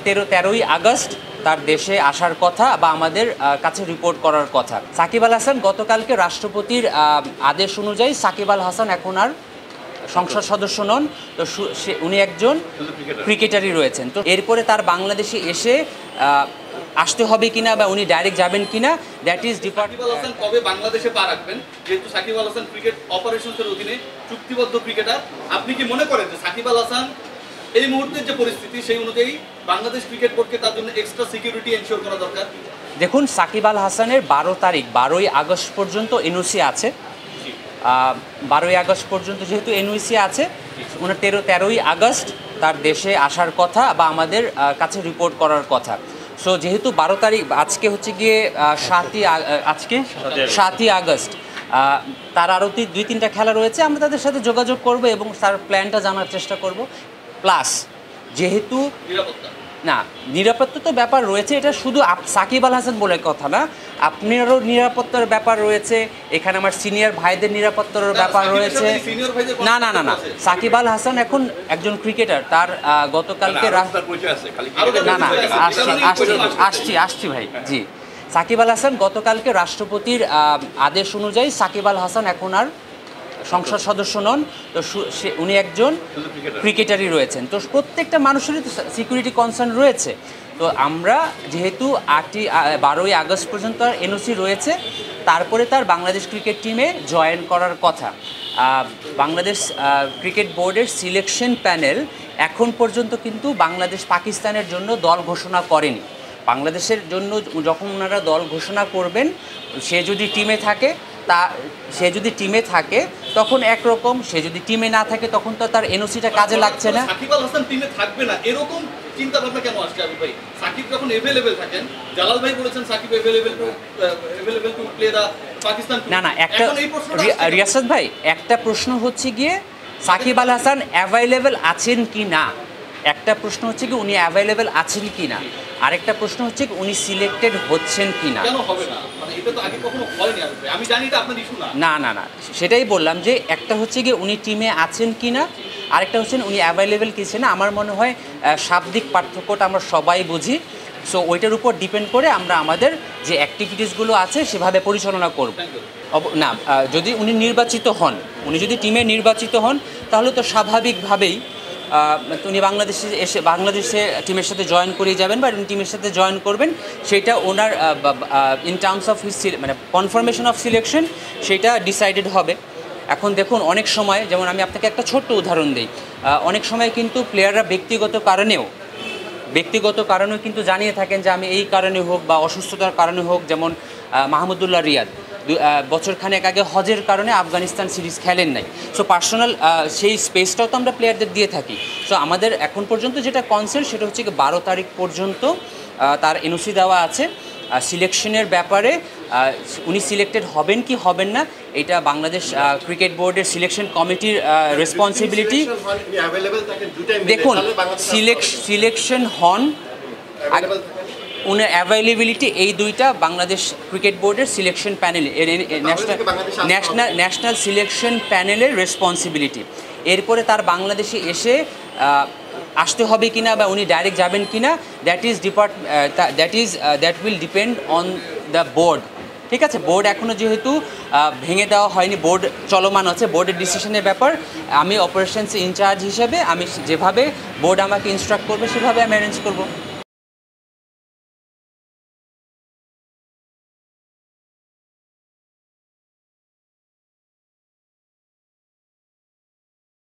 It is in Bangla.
13ই আগস্ট তার দেশে আসার কথা বা আমাদের কাছে রিপোর্ট করার কথা। সাকিব আল হাসান গতকালকে রাষ্ট্রপতির আদেশ অনুযায়ী সাকিব আল হাসান এখন আর সংসদ সদস্য নন, তো উনি একজন ক্রিকেটারই রয়েছেন। তো এরপরে তার বাংলাদেশে এসে আসতে হবে কিনা বা উনি ডাইরেক্ট যাবেন কিনা, দ্যাট ইজ ডিপার্টমেন্ট। কবে বাংলাদেশে পা রাখবেন, যেহেতু সাকিব আল হাসান ক্রিকেট অপারেশনসের অধীনে চুক্তিবদ্ধ ক্রিকেটার, আপনি কি মনে করেন যে সাকিব আল হাসান এই মুহূর্তের যে পরিস্থিতি সেই অনুযায়ী বাংলাদেশ ক্রিকেট বোর্ডকে তার জন্য এক্সট্রা সিকিউরিটি এনশিওর করা দরকার? দেখুন, সাকিব আল হাসানের 12ই আগস্ট পর্যন্ত এনওসি আছে। 12ই আগস্ট পর্যন্ত যেহেতু এনওসি আছে, ওনার 13ই আগস্ট তার দেশে আসার কথা বা আমাদের কাছে রিপোর্ট করার কথা। সো যেহেতু 12 তারিখ, আজকে হচ্ছে গিয়ে 7ই আগস্ট, তার আরও 2-3টা খেলা রয়েছে, আমরা তাদের সাথে যোগাযোগ করব এবং তার প্ল্যানটা জানার চেষ্টা করব। প্লাস যেহেতু নিরাপত্তা তো ব্যাপার রয়েছে, এটা শুধু সাকিব আল হাসান বলে কথা না, আপনারও নিরাপত্তার ব্যাপার রয়েছে, এখানে আমার সিনিয়র ভাইদের নিরাপত্তার ব্যাপার রয়েছে। না না না না সাকিব আল হাসান এখন একজন ক্রিকেটার, তার গতকালকে না না আসছি ভাই, জি। সাকিব আল হাসান গতকালকে রাষ্ট্রপতির আদেশ অনুযায়ী সাকিব আল হাসান এখন আর সংসদ সদস্য নন, তো উনি একজন ক্রিকেটারই রয়েছেন। তো প্রত্যেকটা মানুষেরই তো সিকিউরিটি কনসার্ন রয়েছে। তো আমরা যেহেতু 12ই আগস্ট পর্যন্ত এনওসি রয়েছে, তারপরে তার বাংলাদেশ ক্রিকেট টিমে জয়েন করার কথা। বাংলাদেশ ক্রিকেট বোর্ডের সিলেকশন প্যানেল এখন পর্যন্ত কিন্তু বাংলাদেশ পাকিস্তানের জন্য দল ঘোষণা করেনি। বাংলাদেশের জন্য যখন ওনারা দল ঘোষণা করবেন, সে যদি টিমে থাকে তখন একরকম, সে যদি টিমে না থাকে তখন তো তার এনওসিটা কাজে লাগছে না। সাকিব আল হাসান টিমে থাকবে না এরকম চিন্তা ভাবনা কেন আসছে আবু ভাই? সাকিব যখন अवेलेबल থাকেন, জালাল ভাই বলেছেন Shakib available to play the Pakistan. না একটা রিয়াসাত ভাই, একটা প্রশ্ন হচ্ছে গিয়ে সাকিব আল হাসান অ্যাভেলেবেল আছেন কি না, একটা প্রশ্ন হচ্ছে কি উনি অ্যাভেলেবেল আছেন কি না, আরেকটা প্রশ্ন হচ্ছে কি উনি সিলেক্টেড হচ্ছেন কি না। কেন হবে না? মানে এটা তো আগে কখনো হয়নি আবু ভাই, আমি জানি এটা আপনার ইস্যু না। না না না সেটাই বললাম যে একটা হচ্ছে কি উনি টিমে আছেন কি না, আরেকটা হচ্ছে উনি অ্যাভেলেবেল কিছু না। আমার মনে হয় শাব্দিক পার্থক্যটা আমরা সবাই বুঝি। সো ওইটার উপর ডিপেন্ড করে আমরা আমাদের যে অ্যাক্টিভিটিসগুলো আছে সেভাবে পরিচালনা করব। না, যদি উনি নির্বাচিত হন, উনি যদি টিমে নির্বাচিত হন, তাহলে তো স্বাভাবিকভাবেই উনি বাংলাদেশে টিমের সাথে জয়েন করেই যাবেন বা টিমের সাথে জয়েন করবেন, সেটা ওনার ইন টার্মস অফ হিস মানে কনফার্মেশন অফ সিলেকশন সেটা ডিসাইডেড হবে। এখন দেখুন, অনেক সময়, যেমন আমি আপনাকে একটা ছোট্ট উদাহরণ দিই, অনেক সময় কিন্তু প্লেয়াররা ব্যক্তিগত কারণেও কিন্তু জানিয়ে থাকেন যে আমি এই কারণে হোক বা অসুস্থতার কারণে হোক, যেমন মাহমুদুল্লাহ রিয়াদ বছরখানেক আগে হজের কারণে আফগানিস্তান সিরিজ খেলেন নাই। সো পার্সোনাল সেই স্পেসটাও তো আমরা প্লেয়ারদের দিয়ে থাকি। সো আমাদের এখন পর্যন্ত যেটা কনসার্ন সেটা হচ্ছে কি 12 তারিখ পর্যন্ত তার এনওসি দেওয়া আছে। সিলেকশনের ব্যাপারে উনি সিলেক্টেড হবেন কি হবেন না, এটা বাংলাদেশ ক্রিকেট বোর্ডের সিলেকশন কমিটির রেসপন্সিবিলিটি। দেখুন, সিলেকশন হন উনার অ্যাভেলেবিলিটি, এই দুইটা বাংলাদেশ ক্রিকেট বোর্ডের সিলেকশন প্যানেল, ন্যাশনাল সিলেকশন প্যানেলের রেসপন্সিবিলিটি। এরপরে তার বাংলাদেশে এসে আসতে হবে কিনা বা উনি ডাইরেক্ট যাবেন কিনা, that will depend on the board. ঠিক আছে, বোর্ড এখনও যেহেতু ভেঙে দেওয়া হয়নি, বোর্ড চলমান আছে, বোর্ডের ডিসিশনের ব্যাপার। আমি অপারেশনস ইনচার্জ হিসেবে আমি যেভাবে বোর্ড আমাকে ইনস্ট্রাক্ট করবে সেভাবে আমি অ্যারেঞ্জ করবো।